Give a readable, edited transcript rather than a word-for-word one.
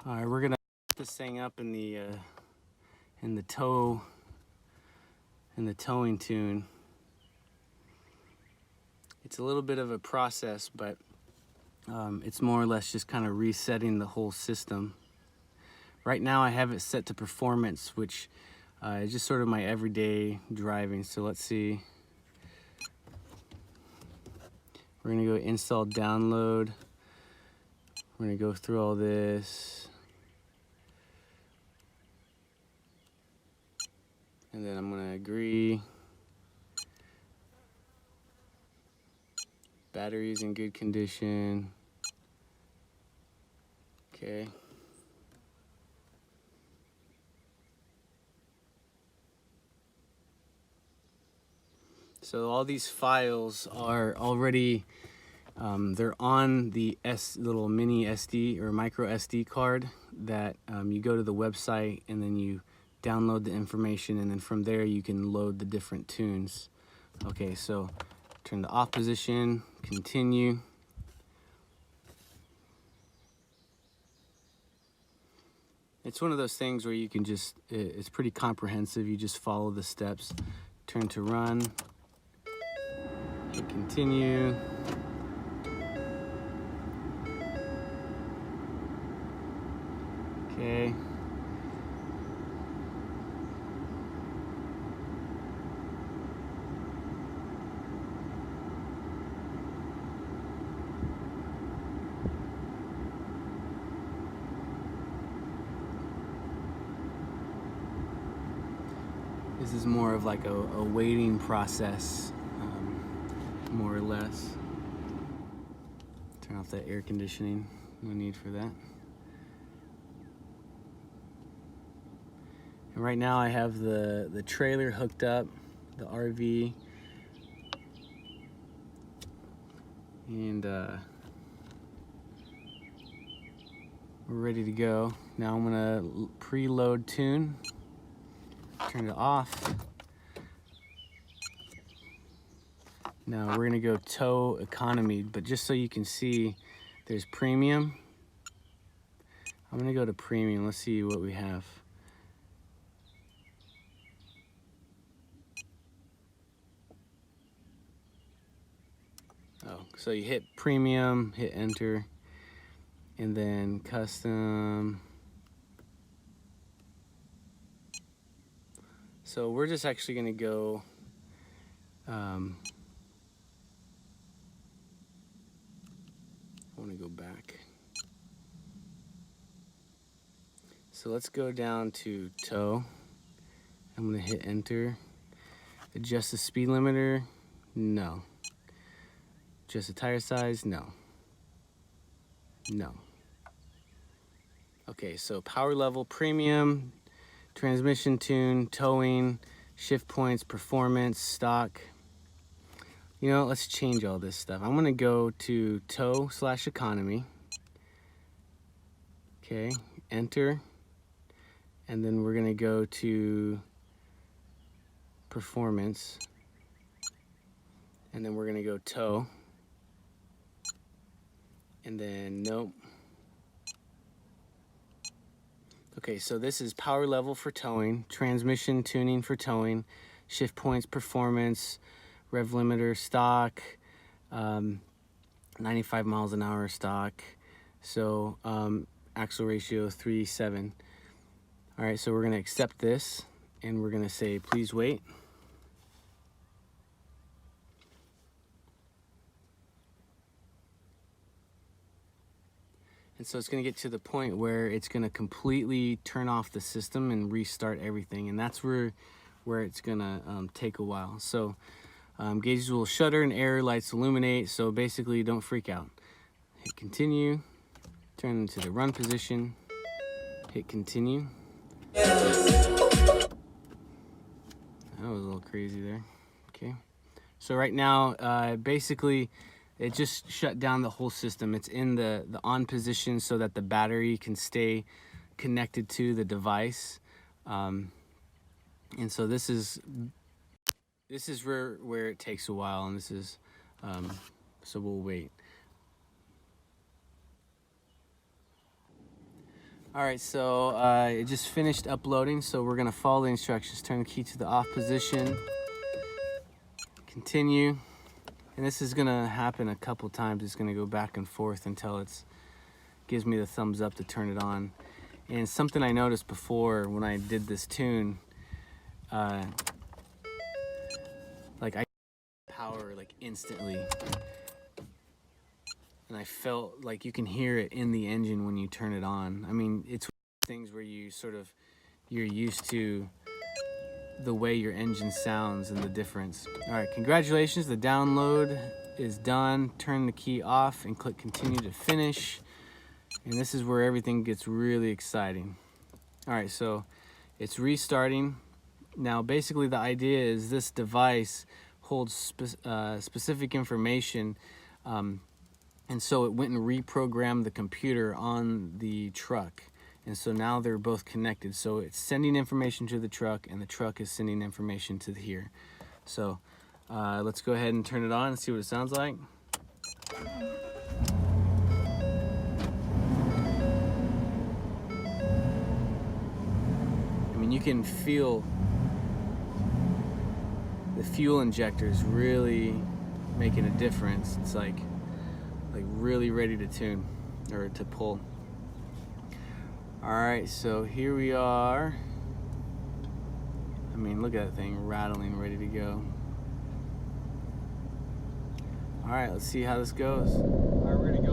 All right, we're gonna put this thing up in the towing tune. It's a little bit of a process, but it's more or less just kind of resetting the whole system. Right now I have it set to performance, which is just sort of my everyday driving. So let's see. We're gonna go install download. We're gonna go through all this. And then I'm gonna agree. Battery's in good condition. Okay. So all these files are already, they're on the little mini SD or micro SD card that you go to the website and then you download the information, and then from there you can load the different tunes. Okay, so turn the off position, continue. It's one of those things where you can just, it's pretty comprehensive. You just follow the steps. Turn to run, hit continue. Okay. This is more of like a waiting process, more or less. Turn off that air conditioning, no need for that. And right now I have the trailer hooked up, the RV, and we're ready to go. Now I'm gonna preload tune. Turn it off. Now we're gonna go tow economy, but just so you can see, there's premium. I'm gonna go to premium. Let's see what we have. Oh, so you hit premium, hit enter, and then custom. So we're just actually gonna go I want to go back. So let's go down to tow. I'm gonna hit enter. Adjust the speed limiter, no. Adjust the tire size, no. No. Okay, so power level, premium, transmission tune, towing, shift points, performance, stock. You know, let's change all this stuff. I'm gonna go to tow/economy. Okay, enter. And then we're gonna go to performance. And then we're gonna go tow. And then nope. Okay, so this is power level for towing, transmission tuning for towing, shift points, performance, rev limiter, stock, 95 miles an hour stock. So axle ratio 3.7. All right, so we're gonna accept this and we're gonna say, please wait. And so it's gonna get to the point where it's gonna completely turn off the system and restart everything. And that's where it's gonna take a while. So gauges will shutter and error, lights illuminate. So basically don't freak out. Hit continue, turn into the run position, hit continue. That was a little crazy there. Okay. So right now, basically, it just shut down the whole system. It's in the on position so that the battery can stay connected to the device. And so this is where it takes a while, and this is, so we'll wait. All right, so it just finished uploading, so we're gonna follow the instructions. Turn the key to the off position, continue, and this is gonna happen a couple times. It's gonna go back and forth until it gives me the thumbs up to turn it on. And something I noticed before when I did this tune, like I power like instantly. And I felt like you can hear it in the engine when you turn it on. I mean, it's things where you're used to the way your engine sounds and the difference. All right, congratulations, the download is done. Turn the key off and click continue to finish. And this is where everything gets really exciting. All right, so it's restarting. Now, basically the idea is this device holds specific information, and so it went and reprogrammed the computer on the truck. And so now they're both connected. So it's sending information to the truck and the truck is sending information to here. So let's go ahead and turn it on and see what it sounds like. I mean, you can feel the fuel injectors really making a difference. It's like really ready to tune or to pull. All right, so here we are. I mean, look at that thing rattling, ready to go. All right, let's see how this goes. All right, we're gonna